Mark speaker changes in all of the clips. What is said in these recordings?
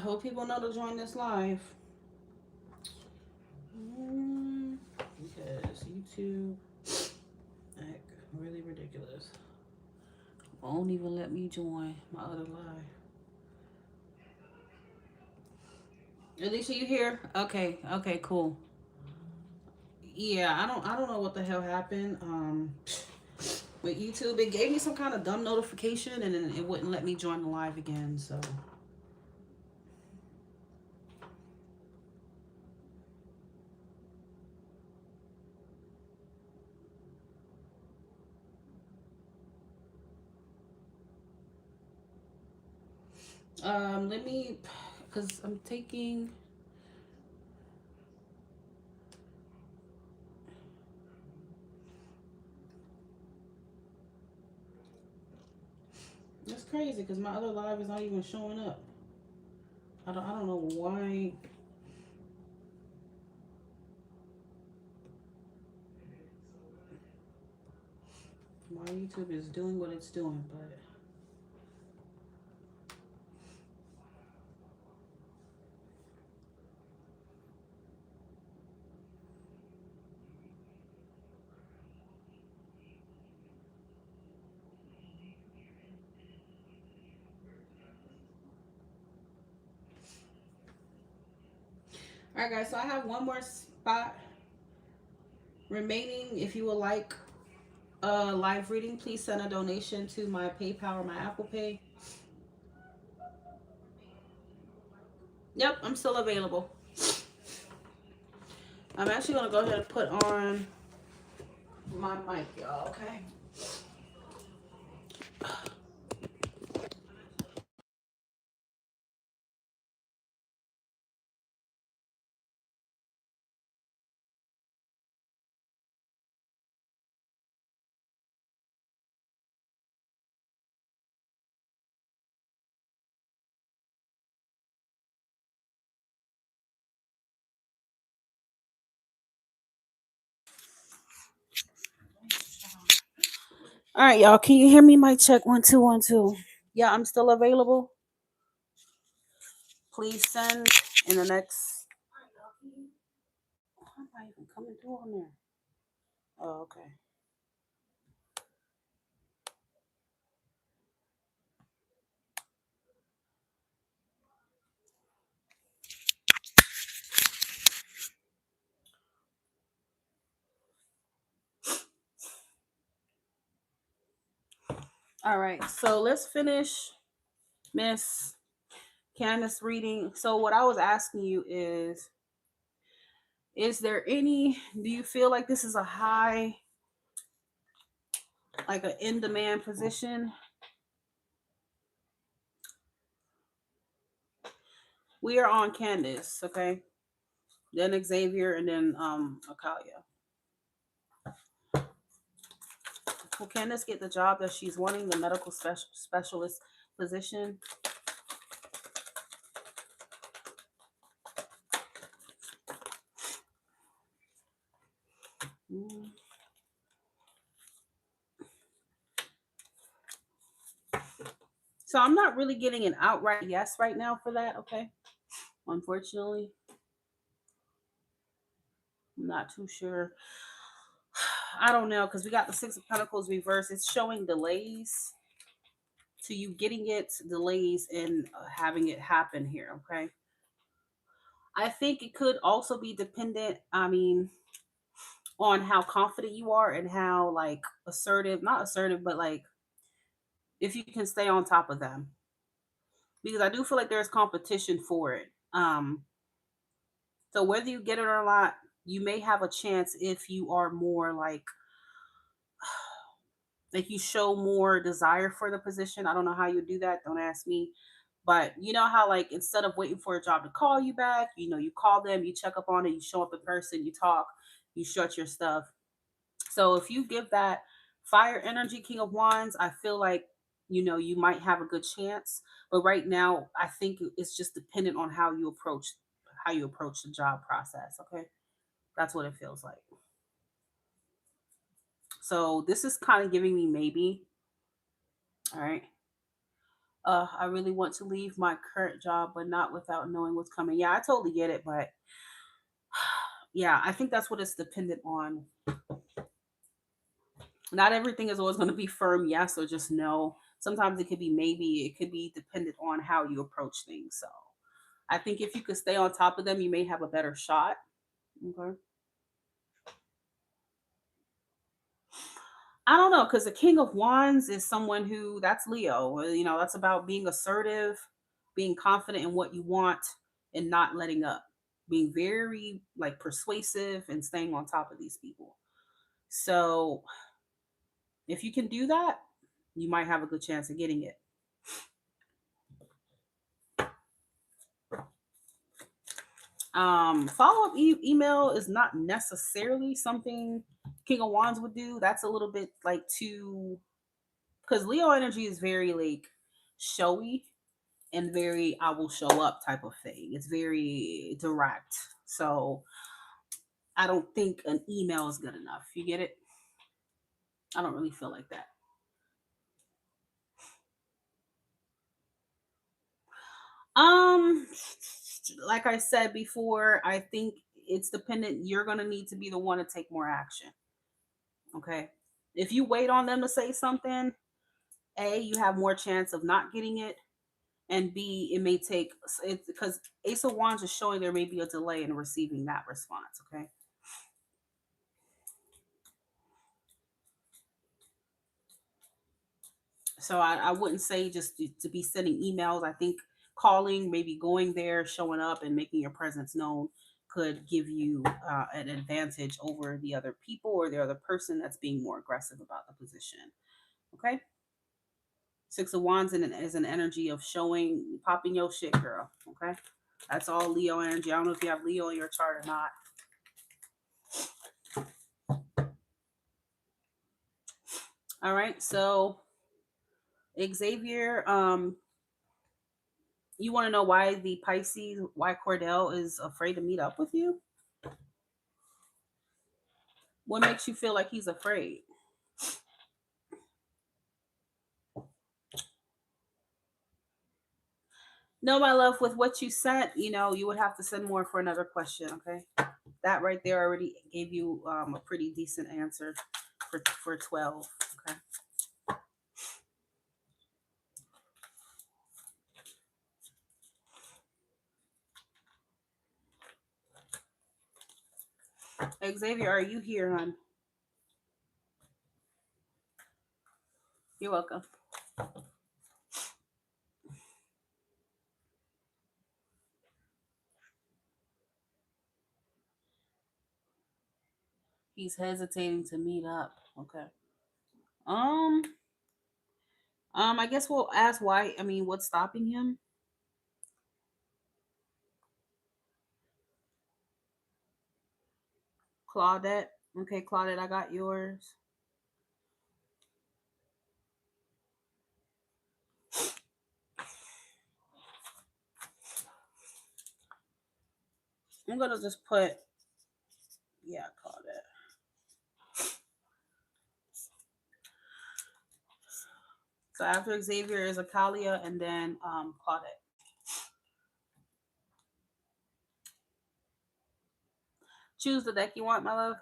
Speaker 1: hope people know to join this live. Because YouTube act really ridiculous. Won't even let me join my other live. Alicia, you here? Okay, okay, cool. Yeah, I don't know what the hell happened. With YouTube, it gave me some kind of dumb notification and then it wouldn't let me join the live again, so let me, because I'm taking. That's crazy because my other live is not even showing up. I don't know why YouTube is doing what it's doing, but all right, guys. So I have one more spot remaining. If you would like a live reading, please send a donation to my PayPal or my Apple Pay. Yep, I'm still available. I'm actually gonna go ahead and put on my mic, y'all. Okay. All right, y'all. Can you hear me? Mic check 1 2 1 2. Yeah, I'm still available. Please send in the next. How am I even coming through on there? Oh, okay. All right. So let's finish Miss Candace reading. So what I was asking you is there any? Do you feel like this is a high, like an in demand position? We are on Candace, okay? Then Xavier, and then Akalia. Will Candace get the job that she's wanting, the medical specialist position? Mm. So I'm not really getting an outright yes right now for that, okay? Unfortunately, I'm not too sure. I don't know because we got the Six of Pentacles reverse. It's showing delays to you getting it, delays in having it happen here, okay? I think it could also be dependent, I mean, on how confident you are and how like assertive, not assertive, but like if you can stay on top of them. Because I do feel like there's competition for it. So whether you get it or not, you may have a chance if you are more like you show more desire for the position. I don't know how you do that. Don't ask me. But you know how like instead of waiting for a job to call you back, you call them, you check up on it, you show up in person, you talk, you shut your stuff. So if you give that fire energy, King of Wands, I feel like you might have a good chance. But right now, I think it's just dependent on how you approach the job process. Okay, that's what it feels like. So this is kind of giving me maybe. All right. I really want to leave my current job, but not without knowing what's coming. Yeah, I totally get it, but yeah, I think that's what it's dependent on. Not everything is always going to be firm yes or just no. Sometimes it could be maybe. It could be dependent on how you approach things. So I think if you could stay on top of them, you may have a better shot. Okay. I don't know, because the King of Wands is someone who, that's Leo. That's about being assertive, being confident in what you want, and not letting up. Being very like persuasive and staying on top of these people. So if you can do that, you might have a good chance of getting it. Follow up email is not necessarily something King of Wands would do. That's a little bit like too, because Leo energy is very like showy and very I will show up type of thing. It's very direct. So I don't think an email is good enough. You get it? I don't really feel like that. Um, like I said before, I think it's dependent. You're gonna need to be the one to take more action. Okay. If you wait on them to say something, A, you have more chance of not getting it, and B, it may take it because Ace of Wands is showing there may be a delay in receiving that response. Okay. So I wouldn't say just to be sending emails. I think calling, maybe going there, showing up, and making your presence known could give you an advantage over the other people or the other person that's being more aggressive about the position. Okay. Six of Wands is an energy of showing, popping your shit, girl. Okay. That's all Leo energy. I don't know if you have Leo in your chart or not. All right. So Xavier, you want to know why the Pisces, why Cordell is afraid to meet up with you? What makes you feel like he's afraid? No, my love, with what you sent, you would have to send more for another question, okay? That right there already gave you a pretty decent answer for 12, okay? Xavier, are you here, hon? You're welcome. He's hesitating to meet up, okay? Um, I guess we'll ask why. I mean, what's stopping him? Claudette. Okay, Claudette, I got yours. I'm gonna just put, yeah, Claudette. So after Xavier is Akalia and then Claudette. Choose the deck you want, my love.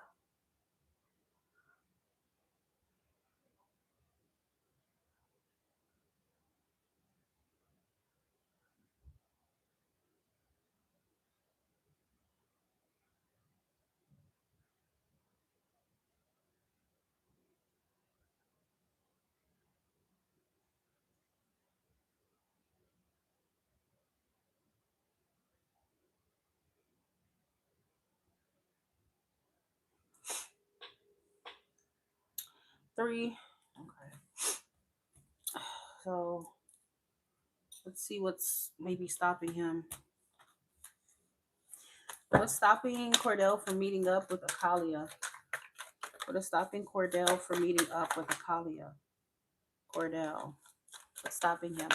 Speaker 1: 3. Okay. So let's see what's maybe stopping him. What's stopping Cordell from meeting up with Akalia? What is stopping Cordell from meeting up with Akalia? Cordell. What's stopping him?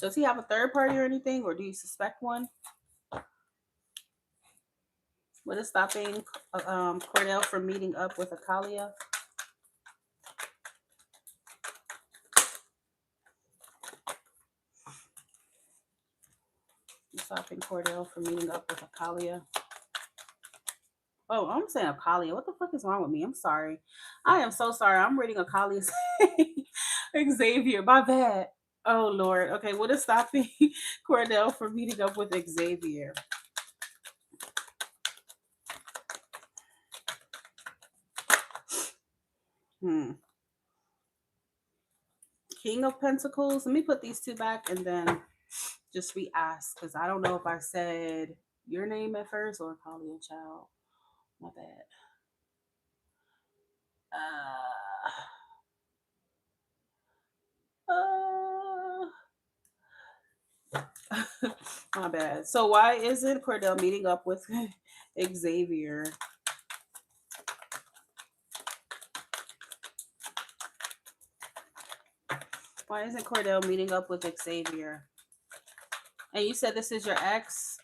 Speaker 1: Does he have a third party or anything, or do you suspect one? What is stopping Cordell from meeting up with Akalia? Stopping Cordell from meeting up with Akalia. Oh, I'm saying Akalia. What the fuck is wrong with me? I'm sorry. I am so sorry. I'm reading Akalia's Xavier. My bad. Oh Lord. Okay, what is stopping Cordell from meeting up with Xavier? Hmm. King of Pentacles. Let me put these two back and then just re-ask because I don't know if I said your name at first or Akalia child. My bad. Uh, my bad. So why isn't Cordell meeting up with Xavier? Why isn't Cordell meeting up with Xavier? And you said this is your ex?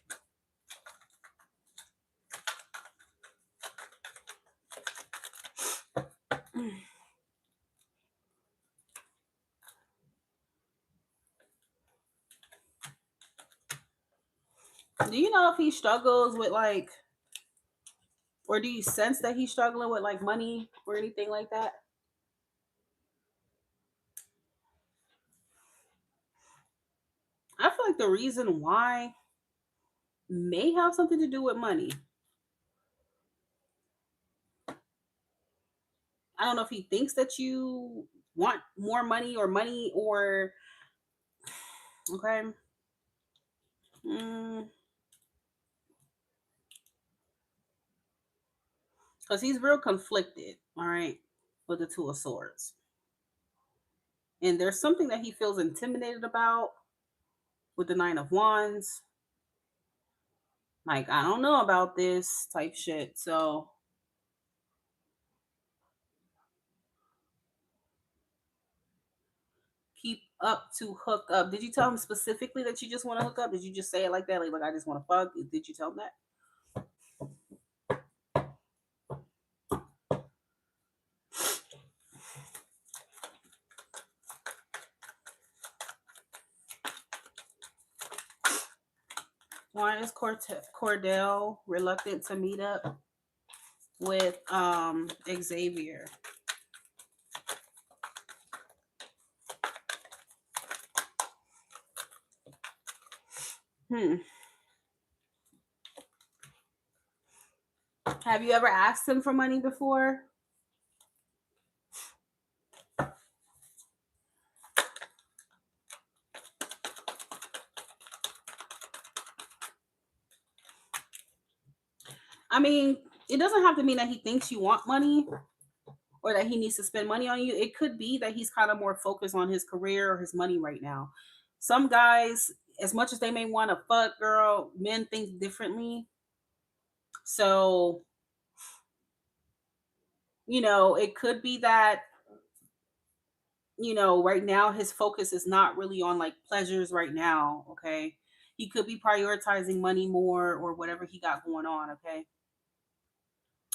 Speaker 1: Do you know if he struggles with like, or do you sense that he's struggling with like money or anything like that? I feel like the reason why may have something to do with money. I don't know if he thinks that you want more money or okay. Because he's real conflicted, all right, with the Two of Swords. And there's something that he feels intimidated about with the Nine of Wands. Like, I don't know about this type shit. So keep up to hook up. Did you tell him specifically that you just want to hook up? Did you just say it like that? Like I just want to fuck? Did you tell him that? Why is Cordell reluctant to meet up with Xavier? Hmm. Have you ever asked him for money before? I mean, it doesn't have to mean that he thinks you want money or that he needs to spend money on you. It could be that he's kind of more focused on his career or his money right now. Some guys, as much as they may want to fuck, girl, men think differently. So, it could be that, right now his focus is not really on like pleasures right now. Okay. He could be prioritizing money more or whatever he got going on. Okay.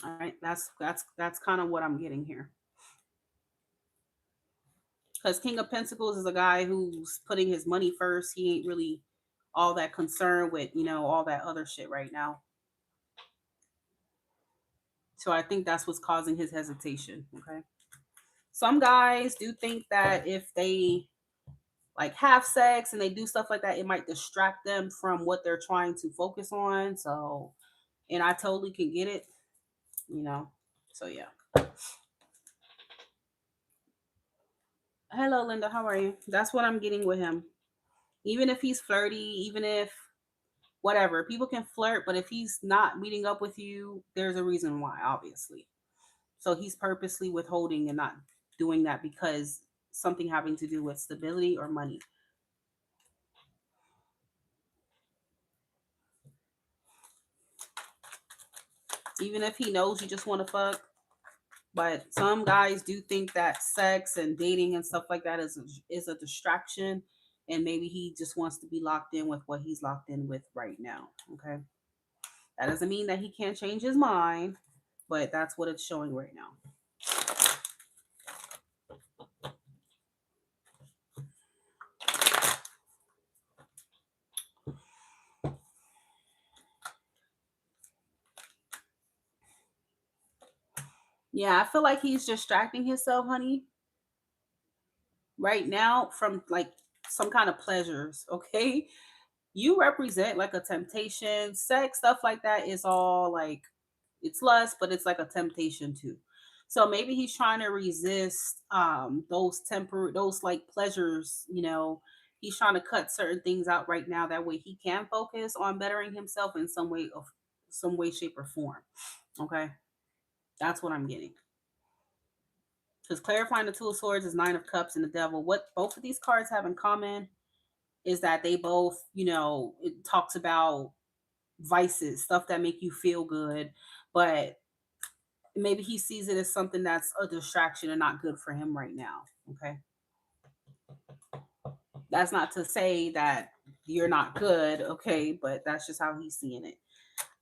Speaker 1: All right. That's kind of what I'm getting here. Because King of Pentacles is a guy who's putting his money first. He ain't really all that concerned with, all that other shit right now. So I think that's what's causing his hesitation. Okay. Some guys do think that if they like have sex and they do stuff like that, it might distract them from what they're trying to focus on. So, and I totally can get it, you know. So yeah. Hello, Linda. How are you? That's what I'm getting with him. Even if he's flirty, even if whatever. People can flirt, but if he's not meeting up with you, there's a reason why, obviously. So he's purposely withholding and not doing that because something having to do with stability or money. Even if he knows you just want to fuck, but some guys do think that sex and dating and stuff like that is a distraction, and maybe he just wants to be locked in with what he's locked in with right now. Okay. That doesn't mean that he can't change his mind, but that's what it's showing right now. Yeah, I feel like he's distracting himself, honey, right now from like some kind of pleasures, okay? You represent like a temptation, sex, stuff like that is all like it's lust, but it's like a temptation too. So maybe he's trying to resist those like pleasures, He's trying to cut certain things out right now. That way he can focus on bettering himself in some way, shape, or form. Okay. That's what I'm getting. Because clarifying the Two of Swords is Nine of Cups and the Devil. What both of these cards have in common is that they both, it talks about vices, stuff that make you feel good, but maybe he sees it as something that's a distraction and not good for him right now. Okay. That's not to say that you're not good, okay, but that's just how he's seeing it.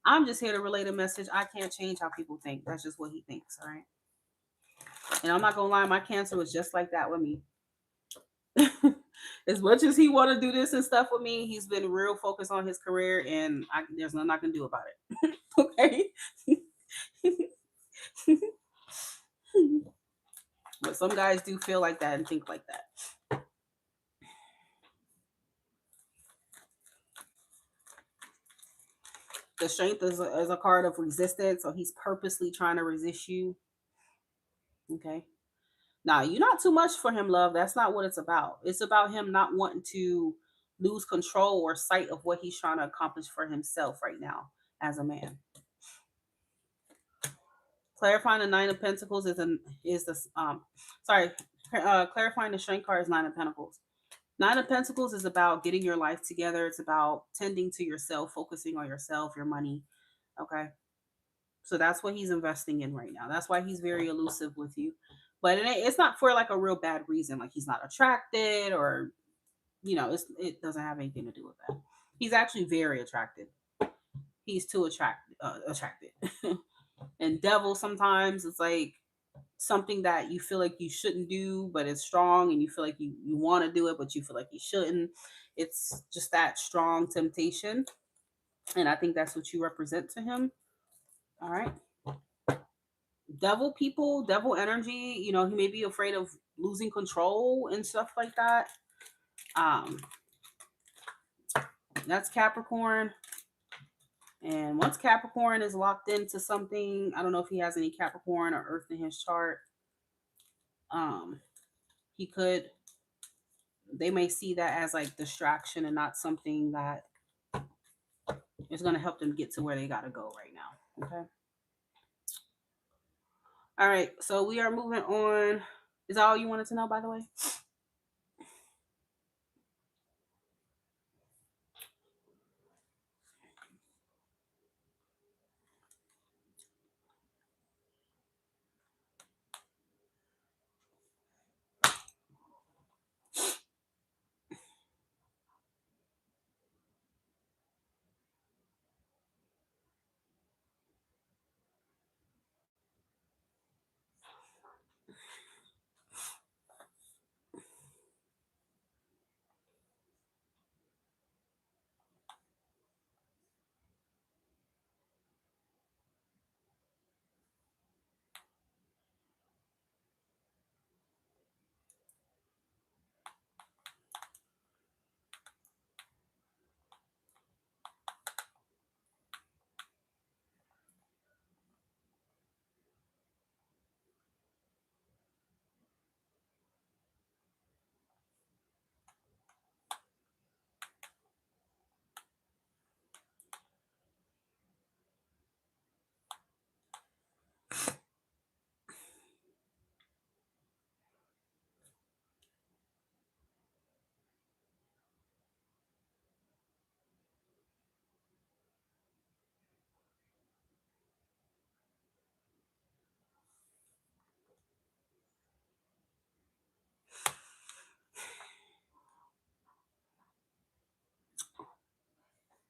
Speaker 1: I'm just here to relay the message. I can't change how people think. That's just what he thinks, all right? And I'm not gonna lie, my Cancer was just like that with me. As much as he want to do this and stuff with me, he's been real focused on his career, and there's nothing I can do about it. Okay. But some guys do feel like that and think like that. The Strength is a card of resistance, so he's purposely trying to resist you. Okay. Now, you're not too much for him, love. That's not what it's about. It's about him not wanting to lose control or sight of what he's trying to accomplish for himself right now as a man. Clarifying the Nine of Pentacles is the sorry, clarifying the Strength card is Nine of Pentacles. Nine of Pentacles is about getting your life together. It's about tending to yourself, focusing on yourself, your money. Okay. So that's what he's investing in right now. That's why he's very elusive with you. But it's not for like a real bad reason. Like he's not attracted or, it doesn't have anything to do with that. He's actually very attracted. He's too attracted. And devil sometimes it's like something that you feel like you shouldn't do, but it's strong and you feel like you want to do it, but you feel like you shouldn't. It's just that strong temptation. And I think that's what you represent to him. All right. Devil people, devil energy, he may be afraid of losing control and stuff like that. Um, that's Capricorn. And once Capricorn is locked into something, I don't know if he has any Capricorn or Earth in his chart. He could, they may see that as like distraction and not something that is going to help them get to where they got to go right now. Okay. All right. So we are moving on. Is that all you wanted to know, by the way?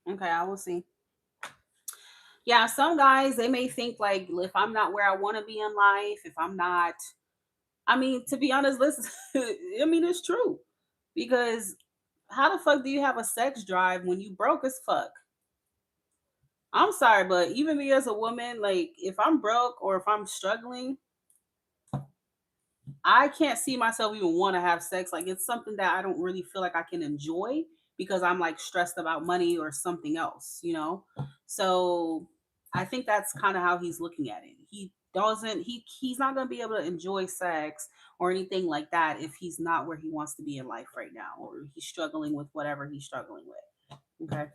Speaker 1: Okay, I will see. Yeah, some guys, they may think like, if I'm not where I want to be in life, if I'm not, I mean, to be honest, listen, I mean, it's true. Because how the fuck do you have a sex drive when you broke as fuck? I'm sorry, but even me as a woman, like if I'm broke or if I'm struggling, I can't see myself even want to have sex. Like it's something that I don't really feel like I can enjoy because I'm like stressed about money or something else, you know? So I think that's kind of how he's looking at it. He's not gonna be able to enjoy sex or anything like that if he's not where he wants to be in life right now, or he's struggling with whatever he's struggling with. Okay.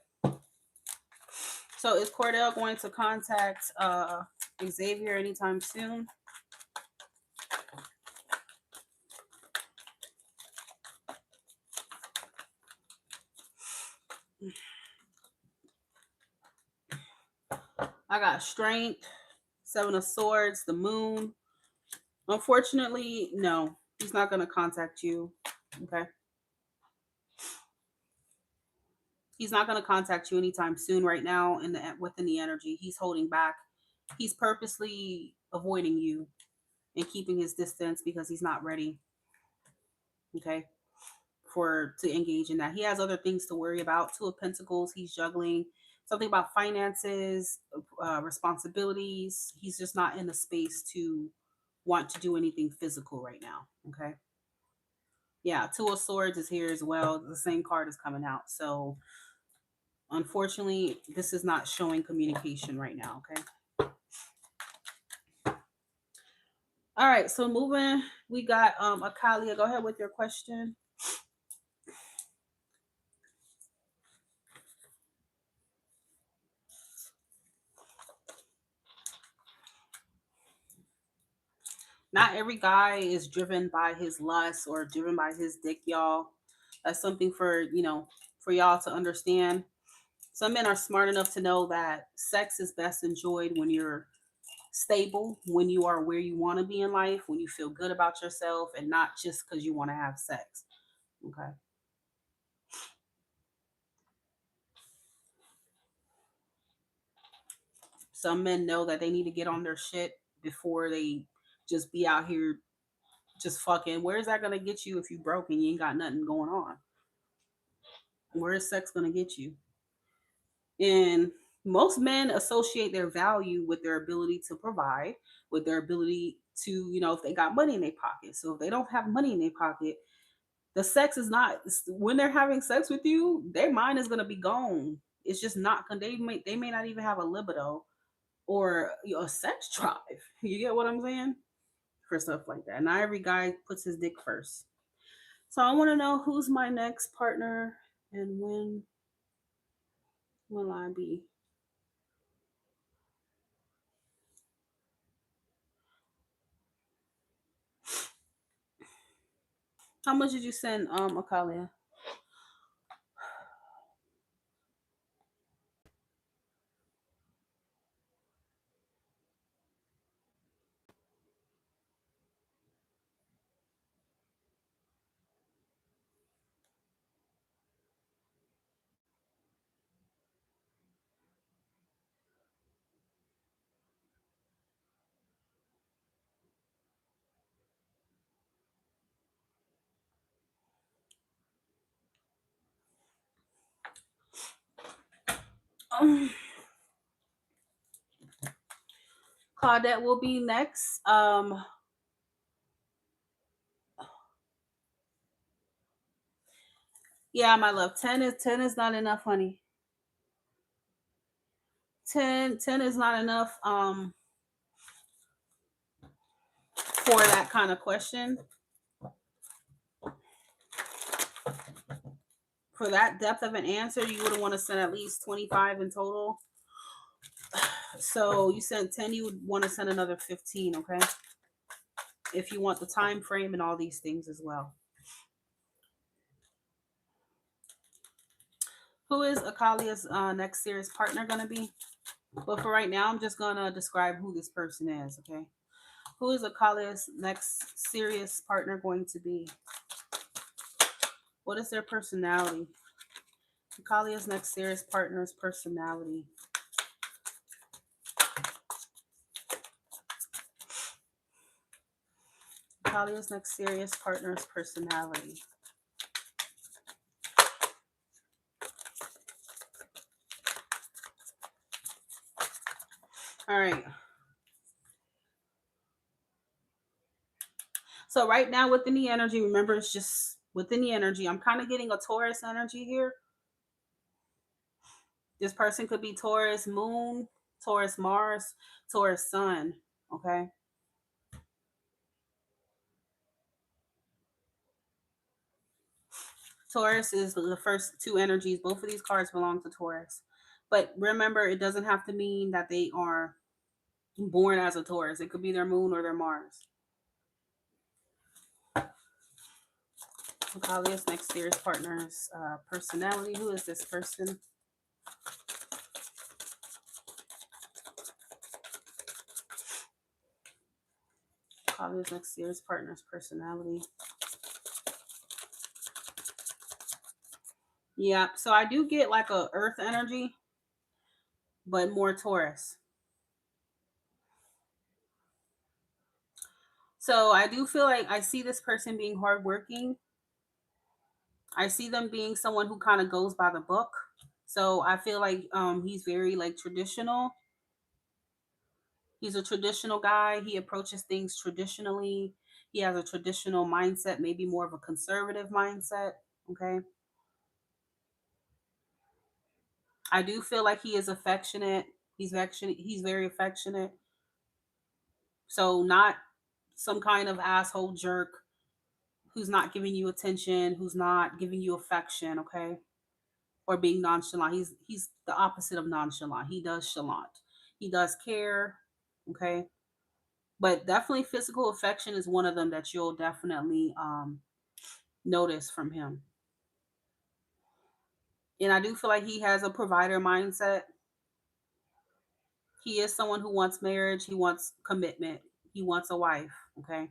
Speaker 1: So is Cordell going to contact Xavier anytime soon? I got strength, seven of swords, the moon. Unfortunately, no, he's not going to contact you. Okay. He's not going to contact you anytime soon right now within the energy. He's holding back. He's purposely avoiding you and keeping his distance because he's not ready. Okay. For to engage in that. He has other things to worry about. Two of Pentacles, he's juggling something about finances, responsibilities. He's just not in the space to want to do anything physical right now. Okay. Yeah, Two of Swords is here as well. The same card is coming out. So unfortunately, this is not showing communication right now. Okay. All right. So moving, we got Akalia. Go ahead with your question. Not every guy is driven by his lust or driven by his dick, y'all. That's something for y'all to understand. Some men are smart enough to know that sex is best enjoyed when you're stable, when you are where you want to be in life, when you feel good about yourself, and not just because you want to have sex. Okay. Some men know that they need to get on their shit before they just be out here just fucking. Where's that gonna get you if you broke and you ain't got nothing going on? Where is sex gonna get you? And most men associate their value with their ability to provide, with their ability to, if they got money in their pocket. So if they don't have money in their pocket, the sex is not, when they're having sex with you, their mind is going to be gone. It's just not, they may not even have a libido or a sex drive. You get what I'm saying? For stuff like that. Not every guy puts his dick first. So I want to know who's my next partner and when will I be? How much did you send Akalia? Um, Claudette will be next. Yeah, my love. Ten is not enough, honey. Ten is not enough for that kind of question. For that depth of an answer, you would want to send at least 25 in total. So you sent 10, you would want to send another 15, okay? If you want the time frame and all these things as well. Who is Akalia's next serious partner gonna be? But for right now, I'm just gonna describe who this person is, okay? Who is Akalia's next serious partner going to be? What is their personality? Akalia's next serious partner's personality. Talia's next serious partner's personality. All right. So right now within the energy, remember it's just within the energy. I'm kind of getting a Taurus energy here. This person could be Taurus moon, Taurus Mars, Taurus sun. Okay. Taurus is the first two energies. Both of these cards belong to Taurus. But remember, it doesn't have to mean that they are born as a Taurus. It could be their moon or their Mars. Kalia's next serious partner's personality. Who is this person? Kalia's next serious partner's personality. Yeah, so I do get like a earth energy, but more Taurus. So I do feel like I see this person being hardworking. I see them being someone who kind of goes by the book. So I feel like he's very like traditional. He's a traditional guy. He approaches things traditionally. He has a traditional mindset, maybe more of a conservative mindset. Okay. I do feel like he is affectionate. He's very affectionate. So not some kind of asshole jerk who's not giving you attention, who's not giving you affection, okay? Or being nonchalant. He's the opposite of nonchalant. He does chalant. He does care, okay? But definitely physical affection is one of them that you'll definitely notice from him. And I do feel like he has a provider mindset. He is someone who wants marriage, he wants commitment, he wants a wife, okay?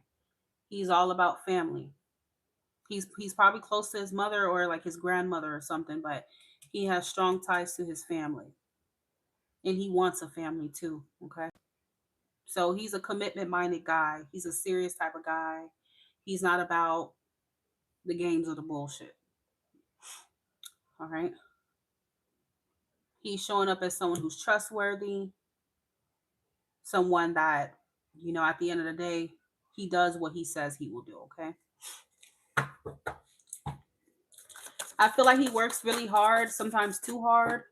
Speaker 1: He's all about family. He's probably close to his mother or like his grandmother or something, but he has strong ties to his family. And he wants a family too, okay? So he's a commitment minded guy. He's a serious type of guy. He's not about the games or the bullshit. All right. He's showing up as someone who's trustworthy, someone that, at the end of the day, he does what he says he will do. Okay. I feel like he works really hard, sometimes too hard.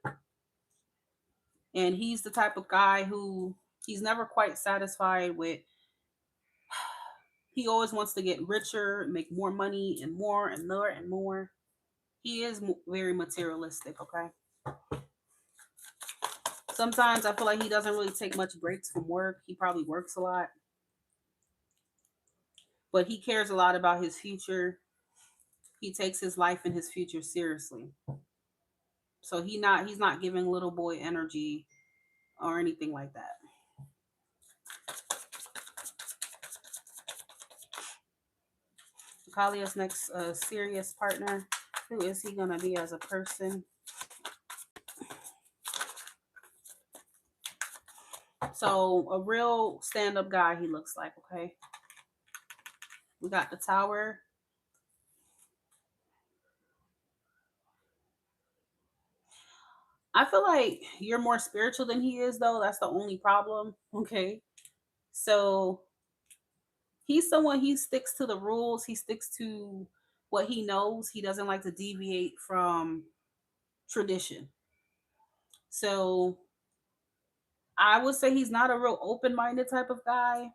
Speaker 1: And he's the type of guy who he's never quite satisfied with. He always wants to get richer, make more money, and more and more and more. He is very materialistic. Okay. Sometimes I feel like he doesn't really take much breaks from work. He probably works a lot, but he cares a lot about his future. He takes his life and his future seriously. So he's not giving little boy energy or anything like that. Kalia's next serious partner. Who is he gonna be as a person? So a real stand-up guy he looks like, okay? We got the tower. I feel like you're more spiritual than he is though. That's the only problem. Okay. So he's someone he sticks to the rules, he sticks to what he knows. He doesn't like to deviate from tradition. So I would say he's not a real open-minded type of guy.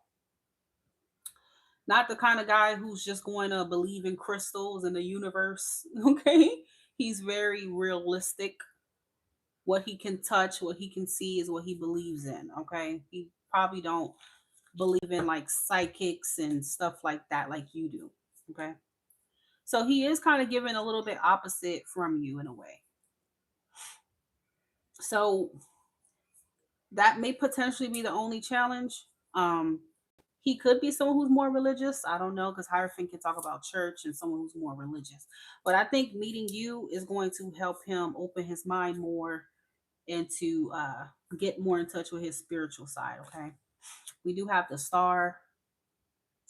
Speaker 1: Not the kind of guy who's just going to believe in crystals and the universe. Okay. He's very realistic. What he can touch, what he can see is what he believes in. Okay. He probably don't believe in like psychics and stuff like that like you do. Okay. So he is kind of given a little bit opposite from you in a way. So that may potentially be the only challenge. Um, he could be someone who's more religious. I don't know because Hierophant can talk about church and someone who's more religious. But I think meeting you is going to help him open his mind more and to get more in touch with his spiritual side. Okay. We do have the star.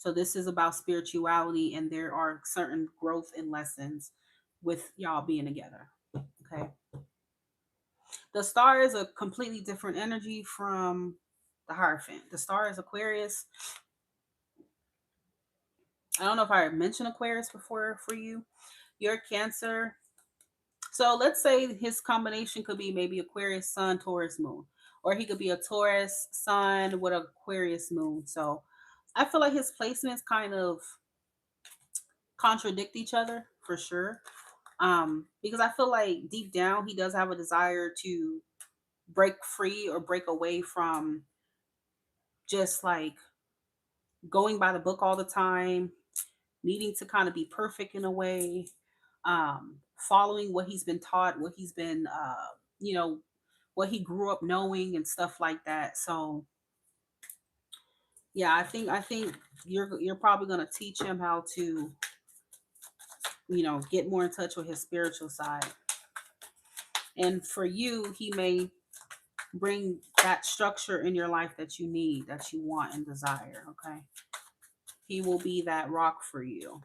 Speaker 1: So this is about spirituality, and there are certain growth and lessons with y'all being together. Okay. The star is a completely different energy from the Hierophant. The star is Aquarius. I don't know if I mentioned Aquarius before for you. You're Cancer. So let's say his combination could be maybe Aquarius Sun, Taurus Moon, or he could be a Taurus Sun with Aquarius Moon. So I feel like his placements kind of contradict each other for sure. Because I feel like deep down he does have a desire to break free or break away from just like going by the book all the time, needing to kind of be perfect in a way, following what he's been taught, what he's been, you know, what he grew up knowing and stuff like that. So yeah, I think you're probably gonna teach him how to, get more in touch with his spiritual side. And for you, he may bring that structure in your life that you need, that you want and desire. Okay. He will be that rock for you.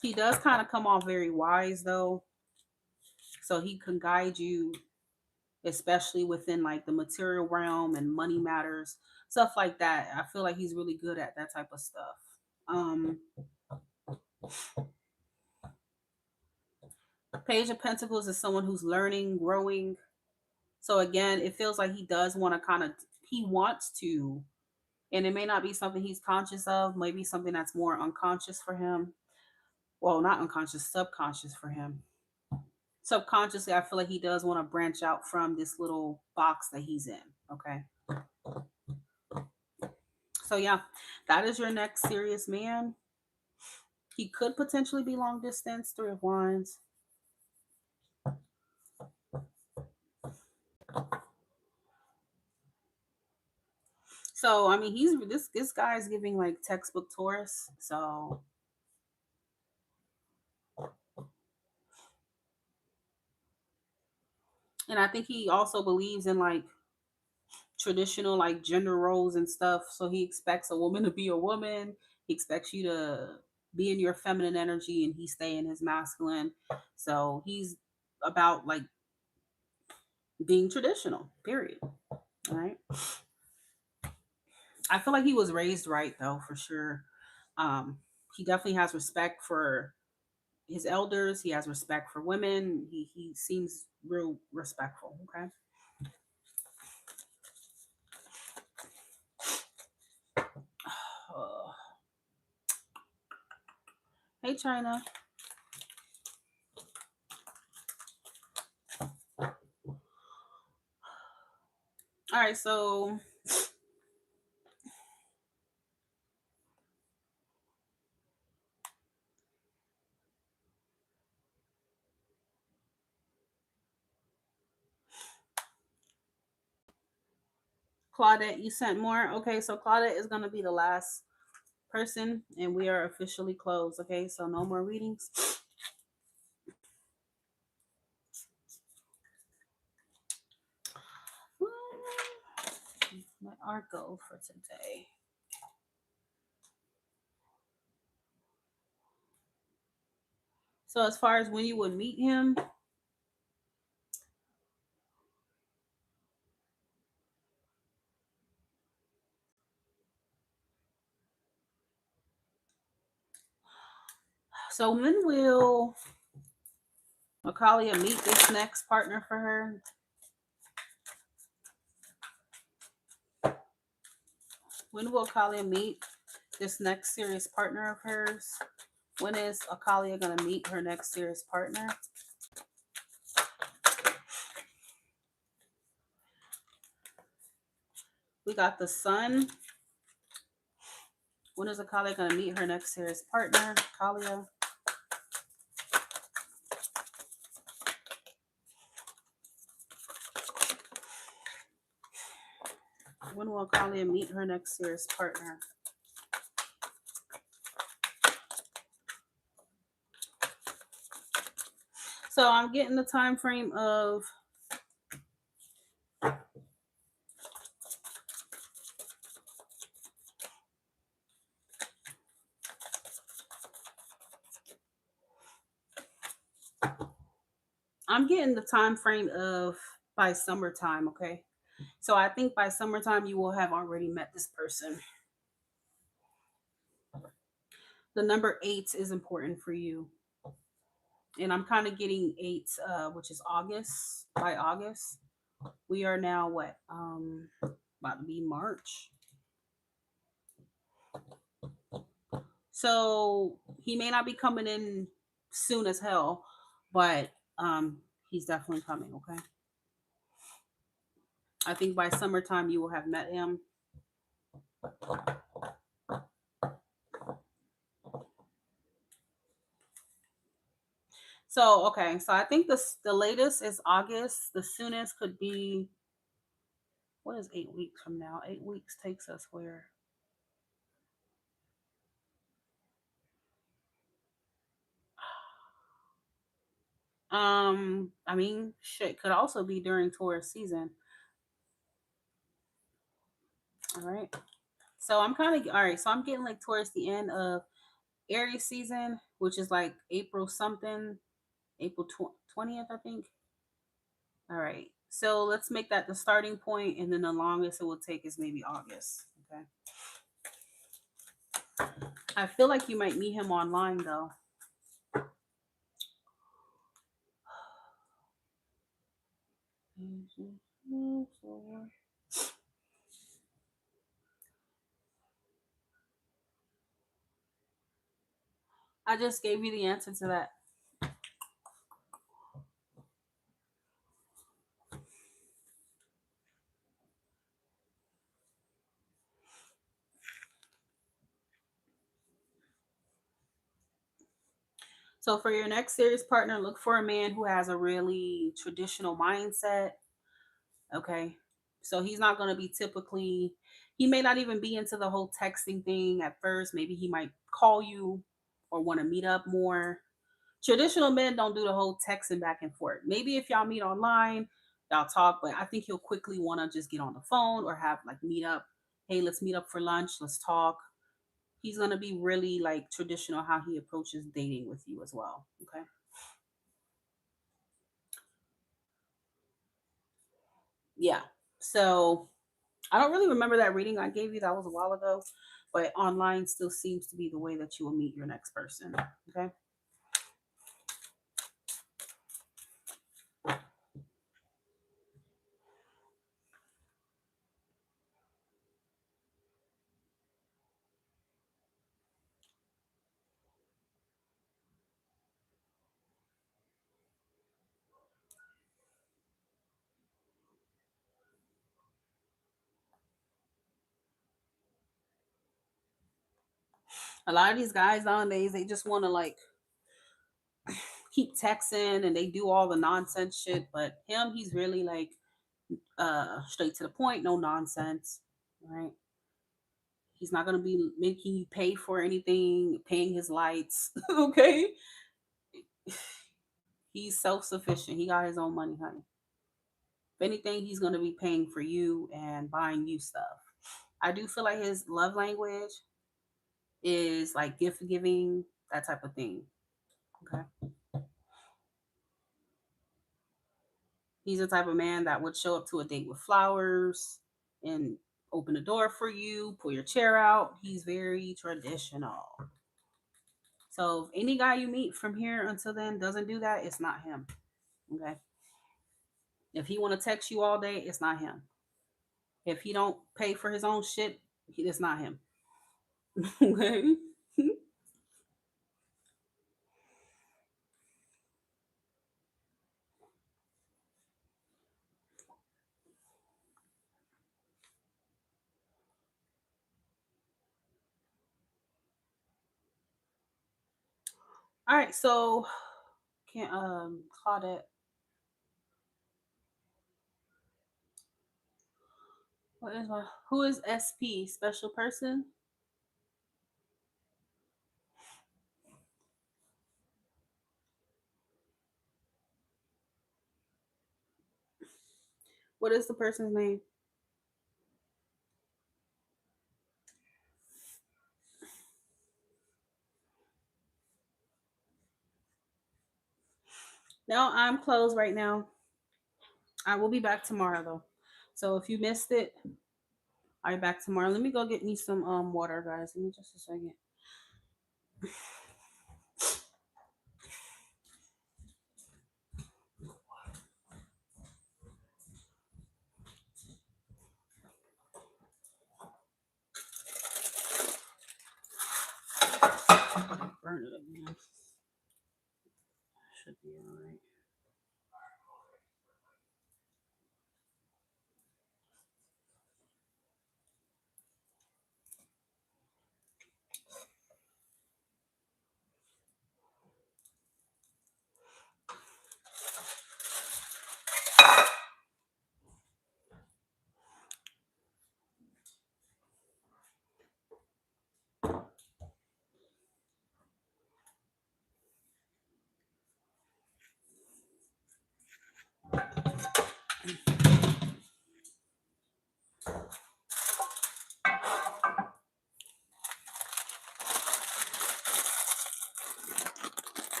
Speaker 1: He does kind of come off very wise though. So he can guide you, especially within like the material realm and money matters, stuff like that. I feel like he's really good at that type of stuff. Um, Page of Pentacles is someone who's learning, growing. So again, it feels like he does want to he wants to, and it may not be something he's conscious of, maybe something that's more unconscious for him. Well, not unconscious, subconscious for him. Subconsciously, I feel like he does want to branch out from this little box that he's in. Okay. So yeah, that is your next serious man. He could potentially be long distance, Three of Wands. So I mean, this guy's giving like textbook Taurus. So and I think he also believes in like traditional like gender roles and stuff. So he expects a woman to be a woman. He expects you to be in your feminine energy, and he stay in his masculine. So he's about like being traditional. Period. All right. I feel like he was raised right though, for sure. Um, he definitely has respect for his elders. He has respect for women. He seems real respectful. Okay. Hey, China. All right, so Claudette, you sent more. Okay, so Claudette is gonna be the last person, and we are officially closed. Okay, so no more readings. Let our go for today. So as far as when you would meet him, so when will Makalia meet this next partner for her? When will Akalia meet this next serious partner of hers? When is Akalia going to meet her next serious partner? We got the Sun. When is Akalia going to meet her next serious partner? Akalia. When will Akalia meet her next serious partner? So I'm getting the time frame of I'm getting the time frame of by summertime, okay? So I think by summertime you will have already met this person. The number 8 is important for you. And I'm kind of getting 8 which is August. By August, we are now what? About to be March. So he may not be coming in soon as hell, but he's definitely coming, okay? I think by summertime you will have met him. So okay, so I think the latest is August. The soonest could be, what is 8 weeks from now? 8 weeks takes us where? I mean, shit could also be during Taurus season. All right. So I'm kind of all right. So I'm getting like towards the end of Aries season, which is like April something, April 20th, I think. All right. So let's make that the starting point, and then the longest it will take is maybe August. Okay. I feel like you might meet him online though. I just gave you the answer to that. So for your next serious partner, look for a man who has a really traditional mindset. Okay. So he's not going to be typically, he may not even be into the whole texting thing at first. Maybe he might call you or want to meet up more. Traditional men don't do the whole texting back and forth. Maybe if y'all meet online, y'all talk, but I think he'll quickly want to just get on the phone or have like meet up. Hey, let's meet up for lunch. Let's talk. He's going to be really like traditional how he approaches dating with you as well. Okay. Yeah. So I don't really remember that reading I gave you. That was a while ago, but online still seems to be the way that you will meet your next person. Okay. A lot of these guys nowadays, they just want to like keep texting and they do all the nonsense shit. But him, he's really like straight to the point, no nonsense. Right. He's not gonna be making you pay for anything, paying his lights. Okay. He's self sufficient. He got his own money, honey. If anything, he's gonna be paying for you and buying you stuff. I do feel like his love language is like gift giving, that type of thing. Okay. He's the type of man that would show up to a date with flowers and open the door for you, pull your chair out. He's very traditional. So if any guy you meet from here until then doesn't do that, it's not him. Okay. If he want to text you all day, it's not him. If he don't pay for his own shit, it's not him. Okay. All right. So can Claudette, what is my, who is SP? Special person? What is the person's name? Now I'm closed right now. I will be back tomorrow though. So if you missed it, I'll be back tomorrow. Let me go get me some water, guys. Give me just a second. Burn it again. Should be alright.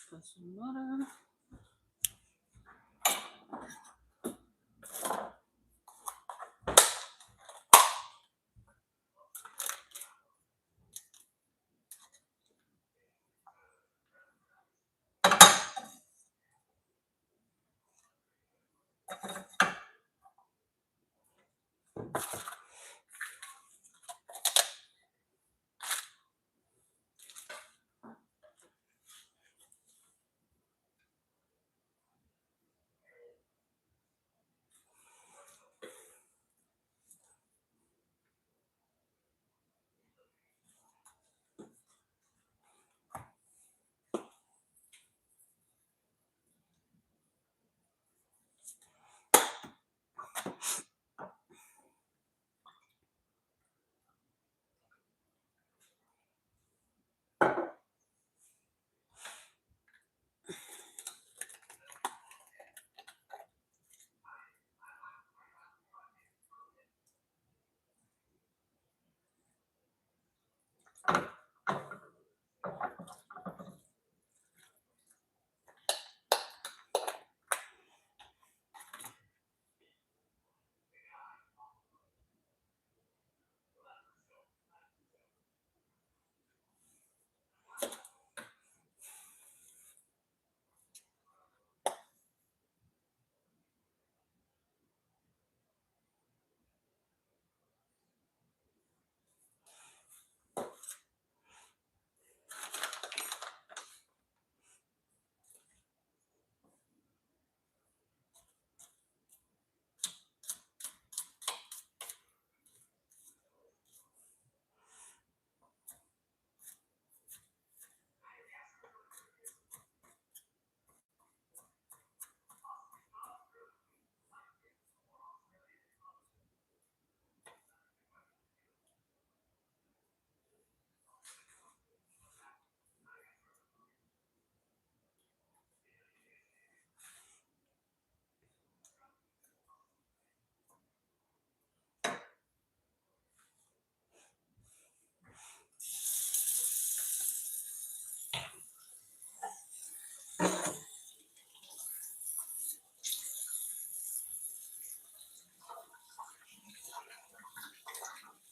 Speaker 1: Put some water.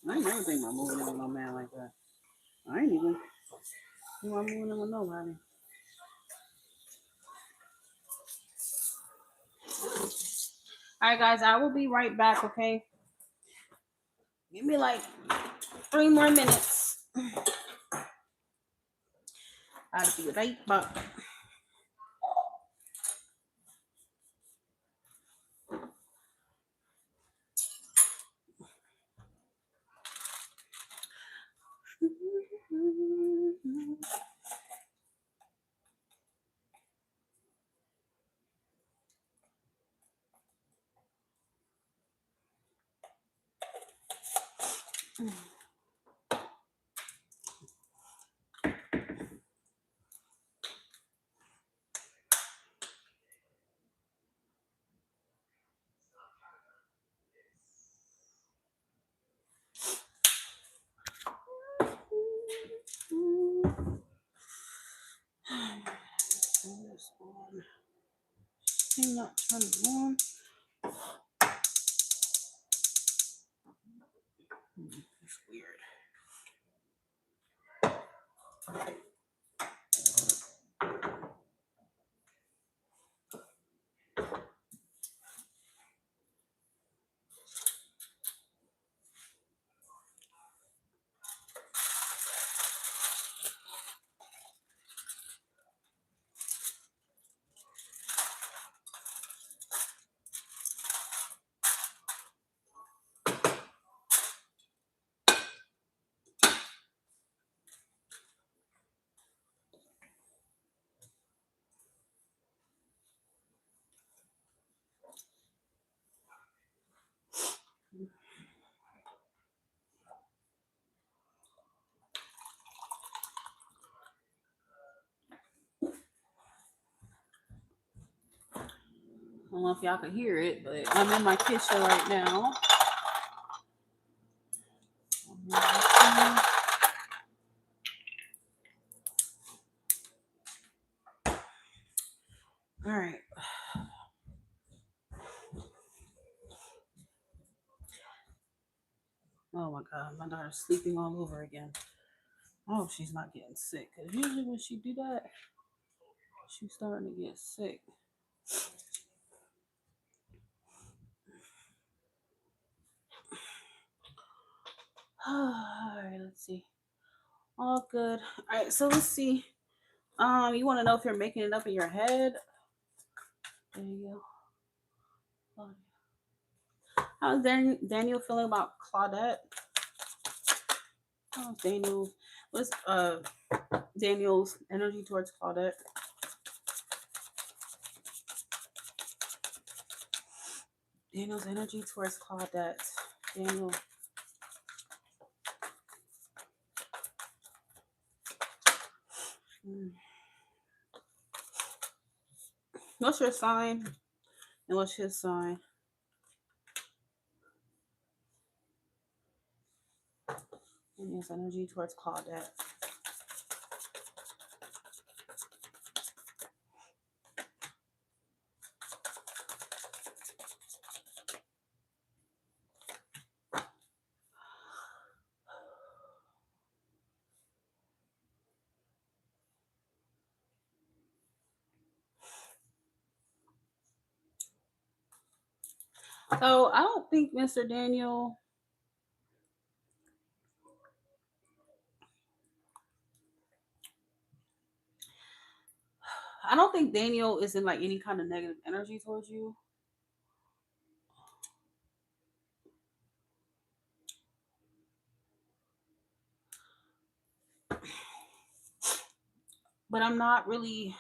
Speaker 1: I ain't never think about moving in with no man like that. I ain't even think about moving in with nobody. All right, guys, I will be right back. Okay, give me like 3 more minutes. I'll be right back. Turn this on. Thing not turning on. It's weird. I don't know if y'all can hear it, but I'm in my kitchen right now. All right. Oh my God, my daughter's sleeping all over again. Oh, she's not getting sick. Cause usually when she do that, she's starting to get sick. All right, let's see. All good. All right, so let's see. You want to know if you're making it up in your head? There you go. How's Daniel feeling about Claudette? How's Daniel? What's Daniel's energy towards Claudette? Daniel's energy towards Claudette. Daniel. What's your sign? And what's his sign? Daniel's energy towards Claudette. So I don't think Mr. Daniel. I don't think Daniel is in like any kind of negative energy towards you. But I'm not really.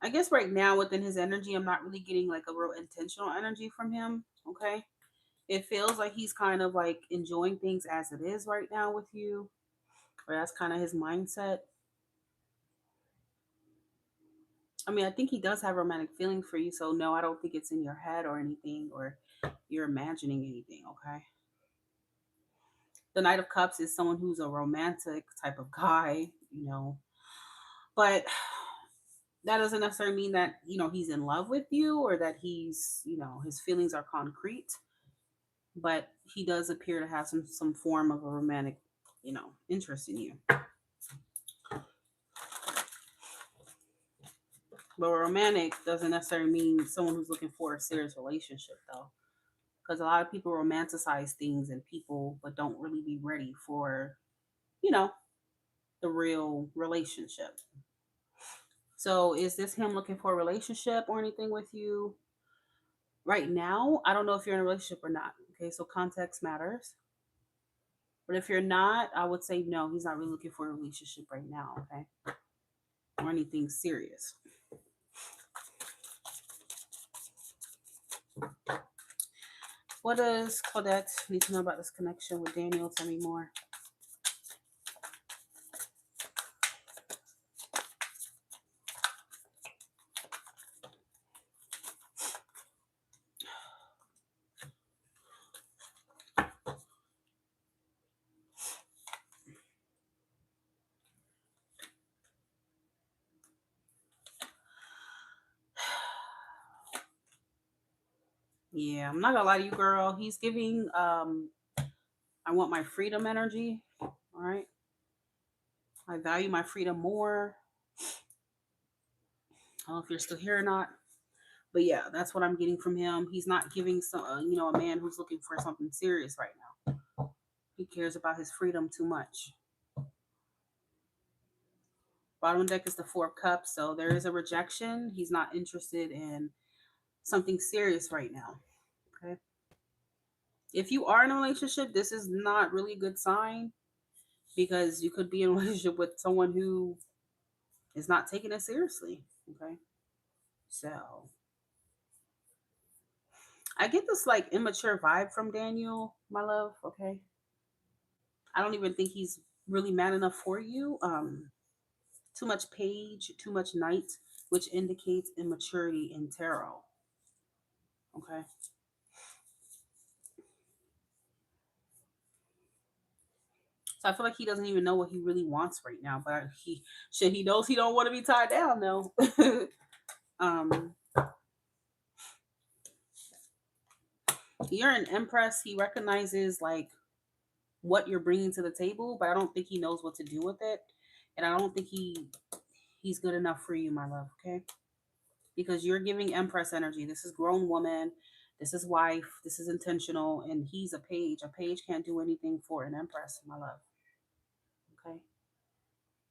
Speaker 1: I guess right now within his energy, I'm not really getting like a real intentional energy from him. Okay. It feels like he's kind of like enjoying things as it is right now with you, or that's kind of his mindset. I mean, I think he does have romantic feelings for you, so no, I don't think it's in your head or anything, or you're imagining anything. Okay. The Knight of Cups is someone who's a romantic type of guy, but that doesn't necessarily mean that he's in love with you or that his feelings are concrete, but he does appear to have some form of a romantic interest in you. But romantic doesn't necessarily mean someone who's looking for a serious relationship, though, because a lot of people romanticize things and people but don't really be ready for you know the real relationship. So is this him looking for a relationship or anything with you right now? I don't know if you're in a relationship or not. Okay, so context matters. But if you're not, I would say no, he's not really looking for a relationship right now, okay? Or anything serious. What does Claudette need to know about this connection with Daniel? Tell me more. Yeah, I'm not gonna lie to you, girl. He's giving I want my freedom energy. All right. I value my freedom more. I don't know if you're still here or not. But yeah, that's what I'm getting from him. He's not giving some, a man who's looking for something serious right now. He cares about his freedom too much. Bottom deck is the Four of Cups, so there is a rejection. He's not interested in something serious right now. Okay. If you are in a relationship, this is not really a good sign because you could be in a relationship with someone who is not taking it seriously. Okay. So I get this like immature vibe from Daniel, my love. Okay. I don't even think he's really man enough for you. Too much page, too much knight, which indicates immaturity in tarot. Okay. So I feel like he doesn't even know what he really wants right now, but he knows he don't want to be tied down though. um you're an empress. He recognizes like what you're bringing to the table, but I don't think he knows what to do with it. And I don't think he's good enough for you, my love, okay? Because you're giving empress energy. This is grown woman, this is wife, this is intentional, and he's a page. A page can't do anything for an empress, my love. Okay.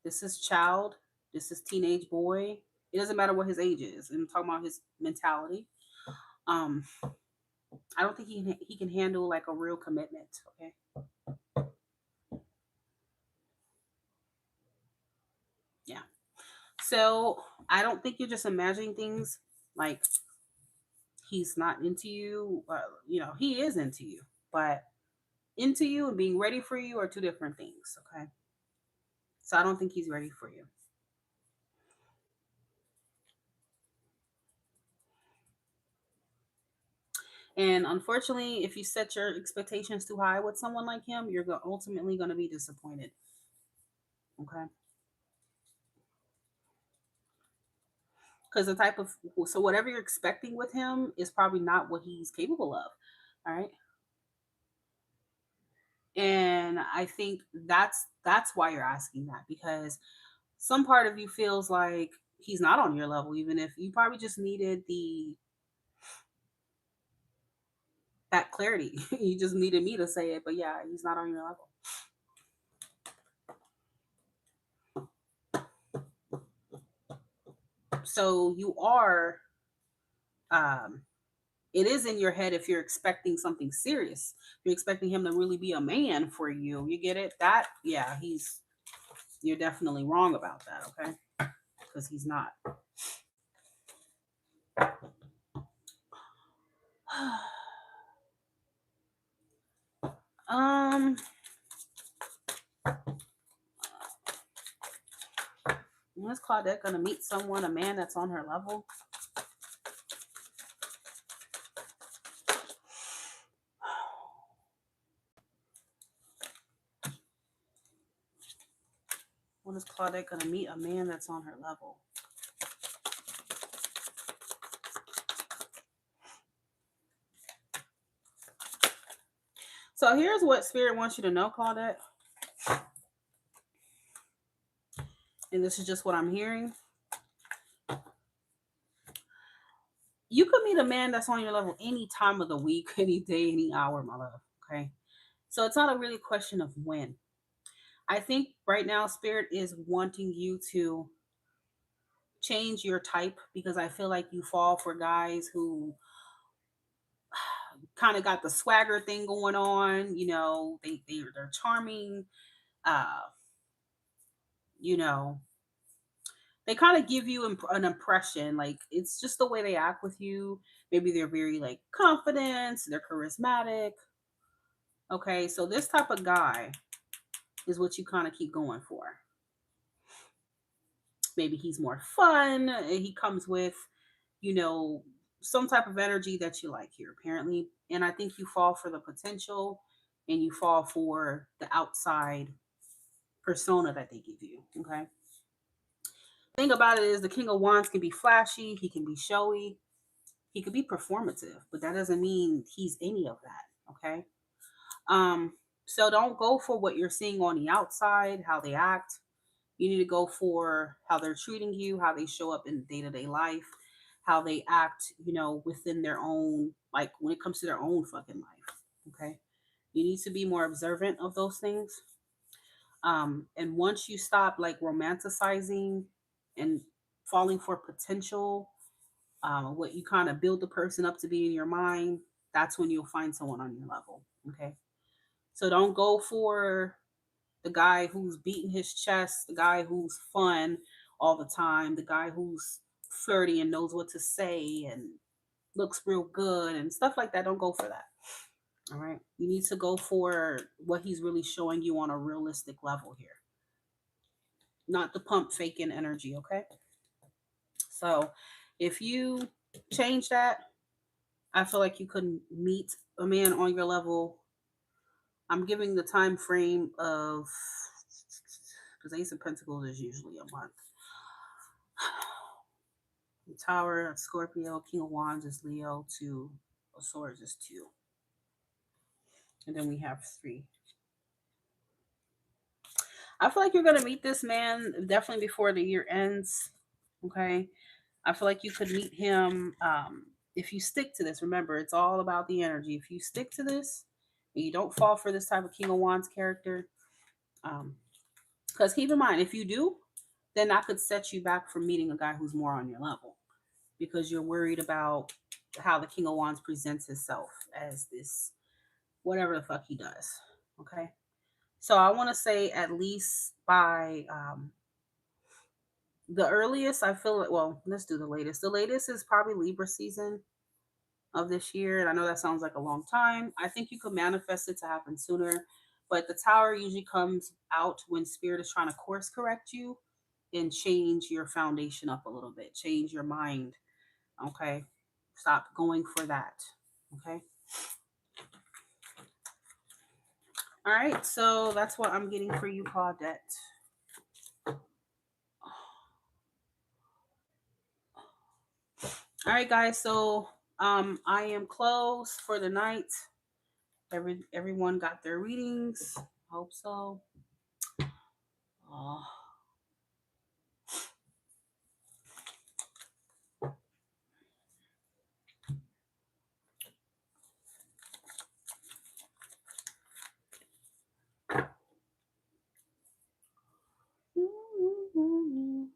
Speaker 1: This is child, this is teenage boy. It doesn't matter what his age is. I'm talking about his mentality. Um, I don't think he can handle like a real commitment. Okay. Yeah. So I don't think you're just imagining things like he's not into you. He is into you, but into you and being ready for you are two different things. Okay. So I don't think he's ready for you. And unfortunately, if you set your expectations too high with someone like him, you're ultimately going to be disappointed. Okay. Because the type of, so whatever you're expecting with him is probably not what he's capable of. All right. And I think that's why you're asking that, because some part of you feels like he's not on your level, even if you probably just needed the that clarity. You just needed me to say it, but yeah, he's not on your level. So you are um it is in your head if you're expecting something serious. You're expecting him to really be a man for you. You get it? That yeah, you're definitely wrong about that, okay? Because he's not. um when is Claudette gonna meet someone, a man that's on her level? When is Claudette gonna meet a man that's on her level? So here's what Spirit wants you to know, Claudette. And this is just what I'm hearing. You could meet a man that's on your level any time of the week, any day, any hour, my love. Okay. So it's not a really question of when. I think right now Spirit is wanting you to change your type, because I feel like you fall for guys who kind of got the swagger thing going on. They're charming. Uh, you know, they kind of give you an impression, like it's just the way they act with you. Maybe they're very like confident, they're charismatic. Okay, so this type of guy is what you kind of keep going for. Maybe he's more fun. He comes with, you know, some type of energy that you like here, apparently. And I think you fall for the potential and you fall for the outside persona that they give you. Okay. The thing about it is the King of Wands can be flashy, he can be showy. He could be performative, but that doesn't mean he's any of that. Okay. Um, so don't go for what you're seeing on the outside, how they act. You need to go for how they're treating you, how they show up in day to day life, how they act, within their own, like when it comes to their own fucking life. Okay. You need to be more observant of those things. And once you stop like romanticizing and falling for potential, what you kind of build the person up to be in your mind, that's when you'll find someone on your level. Okay. So don't go for the guy who's beating his chest, the guy who's fun all the time, the guy who's flirty and knows what to say and looks real good and stuff like that. Don't go for that. All right. You need to go for what he's really showing you on a realistic level here, not the pump faking energy. Okay. So if you change that, I feel like you could meet a man on your level. I'm giving the time frame of, because Ace of Pentacles is usually a month. Tower, Scorpio, King of Wands is Leo, 2 of Swords is 2. And then we have 3. I feel like you're going to meet this man definitely before the year ends. Okay. I feel like you could meet him if you stick to this. Remember, it's all about the energy. If you stick to this and you don't fall for this type of King of Wands character, because keep in mind, if you do, then that could set you back from meeting a guy who's more on your level because you're worried about how the King of Wands presents himself as this, whatever the fuck he does. Okay. So I want to say at least by the earliest, I feel like, well, let's do the latest. The latest is probably Libra season of this year. And I know that sounds like a long time. I think you could manifest it to happen sooner. But the tower usually comes out when spirit is trying to course correct you and change your foundation up a little bit, change your mind. Okay. Stop going for that. Okay. All right. So that's what I'm getting for you, Claudette. All right, guys. So I am closed for the night. Everyone got their readings. Hope so. Oh.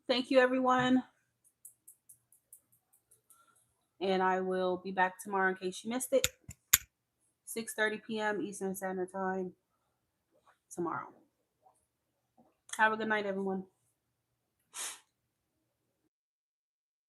Speaker 1: Thank you, everyone. And I will be back tomorrow in case you missed it. 6:30 p.m. Eastern Standard Time tomorrow. Have a good night, everyone.